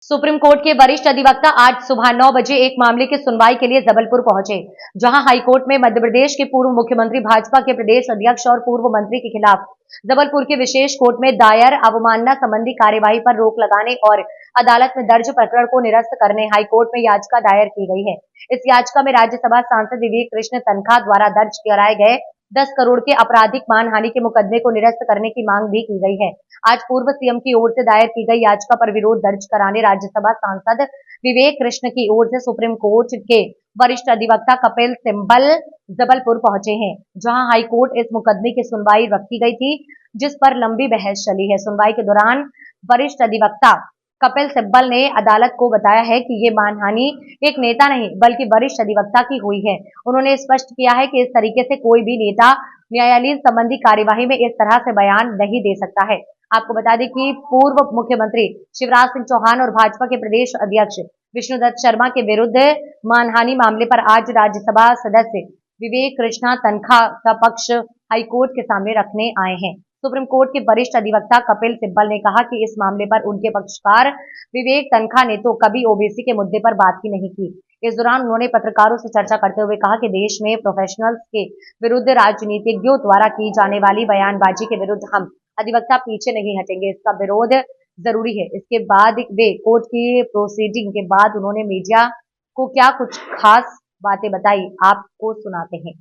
Supreme court के वरिष्ठ अधिवक्ता आज सुबह 9 बजे एक मामले की सुनवाई के लिए जबलपुर पहुंचे, जहां हाईकोर्ट में मध्य प्रदेश के पूर्व मुख्यमंत्री भाजपा के प्रदेश अध्यक्ष और पूर्व मंत्री के खिलाफ जबलपुर के विशेष कोर्ट में दायर अवमानना संबंधी कार्यवाही पर रोक लगाने और अदालत में दर्ज प्रकरण को निरस्त करने हाईकोर्ट में याचिका दायर की गई है। इस याचिका में राज्यसभा सांसद विवेक कृष्ण तन्खा द्वारा दर्ज कराए गए 10 करोड़ के आपराधिक मानहानि के मुकदमे को निरस्त करने की मांग भी की गई है। आज पूर्व सीएम की ओर से दायर की गई याचिका पर विरोध दर्ज कराने राज्यसभा सांसद विवेक कृष्ण की ओर से सुप्रीम कोर्ट के वरिष्ठ अधिवक्ता कपिल सिब्बल जबलपुर पहुंचे हैं, जहां हाईकोर्ट इस मुकदमे की सुनवाई रखी गई थी, जिस पर लंबी बहस चली है। सुनवाई के दौरान वरिष्ठ अधिवक्ता कपिल सिब्बल ने अदालत को बताया है कि ये मानहानि एक नेता नहीं बल्कि वरिष्ठ अधिवक्ता की हुई है। उन्होंने स्पष्ट किया है कि इस तरीके से कोई भी नेता न्यायालयीन संबंधी कार्यवाही में इस तरह से बयान नहीं दे सकता है। आपको बता दें कि पूर्व मुख्यमंत्री शिवराज सिंह चौहान और भाजपा के प्रदेश अध्यक्ष विष्णुदत्त शर्मा के विरुद्ध मानहानि मामले पर आज राज्यसभा सदस्य विवेक कृष्ण तन्खा का पक्ष हाईकोर्ट के सामने रखने आए हैं। सुप्रीम कोर्ट के वरिष्ठ अधिवक्ता कपिल सिब्बल ने कहा कि इस मामले पर उनके पक्षकार विवेक तन्खा ने तो कभी ओबीसी के मुद्दे पर बात ही नहीं की। इस दौरान उन्होंने पत्रकारों से चर्चा करते हुए कहा कि देश में प्रोफेशनल्स के विरुद्ध राजनीतिज्ञों द्वारा की जाने वाली बयानबाजी के विरुद्ध हम अधिवक्ता पीछे नहीं हटेंगे। इसका विरोध जरूरी है। इसके बाद वे कोर्ट की प्रोसीडिंग के बाद उन्होंने मीडिया को क्या कुछ खास बातें बताई, आपको सुनाते हैं।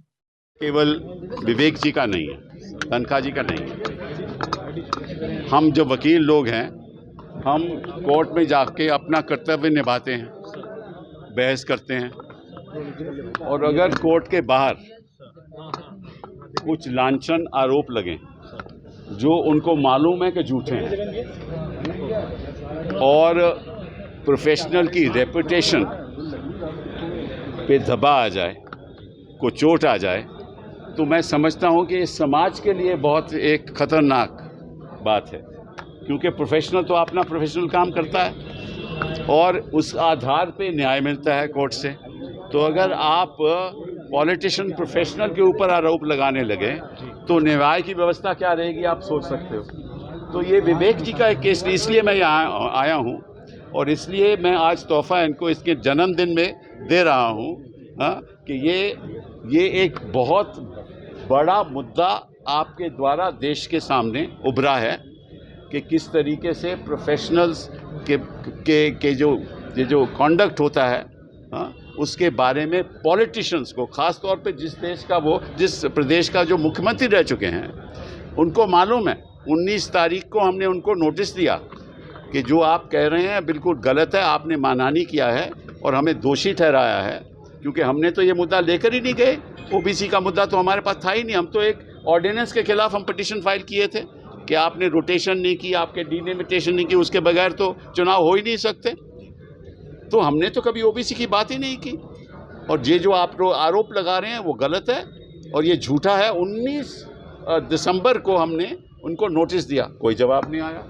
केवल विवेक जी का नहीं है, तन्खा जी का नहीं है। हम जो वकील लोग हैं, हम कोर्ट में जाके अपना कर्तव्य निभाते हैं, बहस करते हैं, और अगर कोर्ट के बाहर कुछ लांछन आरोप लगें जो उनको मालूम है कि झूठे हैं और प्रोफेशनल की रेपुटेशन पे दबा आ जाए, को चोट आ जाए, तो मैं समझता हूं कि इस समाज के लिए बहुत एक खतरनाक बात है, क्योंकि प्रोफेशनल तो अपना प्रोफेशनल काम करता है और उस आधार पे न्याय मिलता है कोर्ट से। तो अगर आप पॉलिटिशियन प्रोफेशनल के ऊपर आरोप लगाने लगे तो न्याय की व्यवस्था क्या रहेगी, आप सोच सकते हो। तो ये विवेक जी का एक केस, इसलिए मैं यहाँ आया हूँ और इसलिए मैं आज तोहफा इनको इसके जन्मदिन में दे रहा हूँ कि ये एक बहुत बड़ा मुद्दा आपके द्वारा देश के सामने उभरा है कि किस तरीके से प्रोफेशनल्स के जो कॉन्डक्ट होता है उसके बारे में पॉलिटिशियंस को, ख़ास तौर पे जिस प्रदेश का जो मुख्यमंत्री रह चुके हैं, उनको मालूम है। 19 तारीख को हमने उनको नोटिस दिया कि जो आप कह रहे हैं बिल्कुल गलत है, आपने मानहानि किया है और हमें दोषी ठहराया है, क्योंकि हमने तो ये मुद्दा लेकर ही नहीं गए। ओबीसी का मुद्दा तो हमारे पास था ही नहीं। हम तो एक ऑर्डिनेंस के खिलाफ हम पिटीशन फाइल किए थे कि आपने रोटेशन नहीं की, आपके डिलिमिटेशन नहीं की, उसके बगैर तो चुनाव हो ही नहीं सकते। तो हमने तो कभी ओबीसी की बात ही नहीं की, और ये जो आप आरोप लगा रहे हैं वो गलत है और ये झूठा है। 19 दिसंबर को हमने उनको नोटिस दिया, कोई जवाब नहीं आया।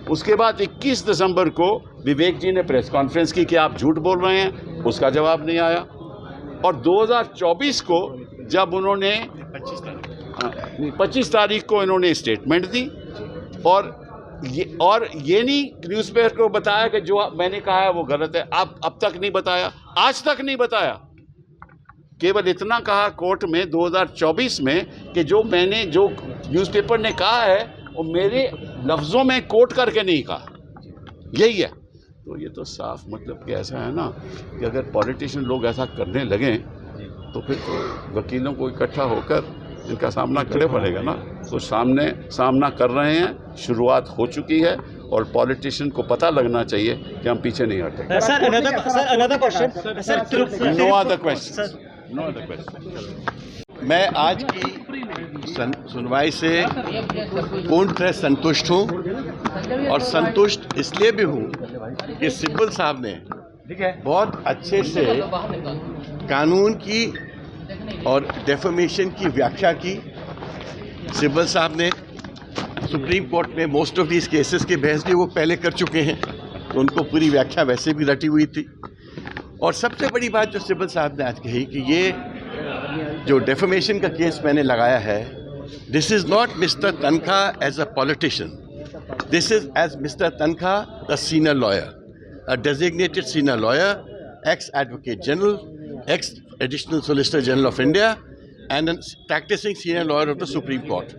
उसके बाद 21 दिसंबर को विवेक जी ने प्रेस कॉन्फ्रेंस की कि आप झूठ बोल रहे हैं, उसका जवाब नहीं आया। और 2024 को जब उन्होंने 25 तारीख को इन्होंने स्टेटमेंट दी और ये नहीं न्यूज़पेपर को बताया कि जो मैंने कहा है वो गलत है। अब तक नहीं बताया, आज तक नहीं बताया। केवल इतना कहा कोर्ट में 2024 में कि जो न्यूज़पेपर ने कहा है वो मेरे लफ्ज़ों में कोट करके नहीं कहा, यही है। तो ये तो साफ मतलब कि ऐसा है ना कि अगर पॉलिटिशियन लोग ऐसा करने लगें तो फिर तो वकीलों को इकट्ठा होकर इनका सामना करना पड़ेगा ना। तो सामना कर रहे हैं, शुरुआत हो चुकी है और पॉलिटिशियन को पता लगना चाहिए कि हम पीछे नहीं हटेंगे। No other question. मैं आज की सुनवाई से पूर्ण तरह संतुष्ट हूँ और संतुष्ट इसलिए भी हूँ कि सिब्बल साहब ने बहुत अच्छे से कानून की और डेफर्मेशन की व्याख्या की। सिब्बल साहब ने सुप्रीम कोर्ट में मोस्ट ऑफ दीज केसेस के बहस भी वो पहले कर चुके हैं, तो उनको पूरी व्याख्या वैसे भी रटी हुई थी। और सबसे बड़ी बात जो सिब्बल साहब ने आज कही कि ये जो डेफर्मेशन का केस मैंने लगाया है, this is not Mister Tankha as a politician, this is as Mister Tankha the senior lawyer. a designated senior lawyer, ex-advocate general, ex-additional solicitor general of India, and a practicing senior lawyer of the Supreme Court.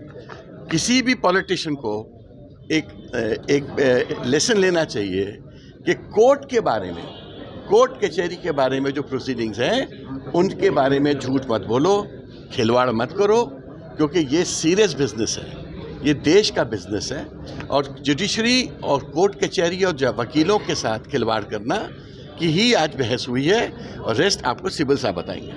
किसी भी politician को एक lesson लेना चाहिए कि court के बारे में, कोर्ट कचहरी के बारे में जो प्रोसीडिंग्स हैं उनके बारे में झूठ मत बोलो, खिलवाड़ मत करो, क्योंकि ये सीरियस बिजनेस है, ये देश का बिजनेस है। और जुडिशरी और कोर्ट कचहरी और वकीलों के साथ खिलवाड़ करना की ही आज बहस हुई है, और रेस्ट आपको सिब्बल साहब बताएंगे।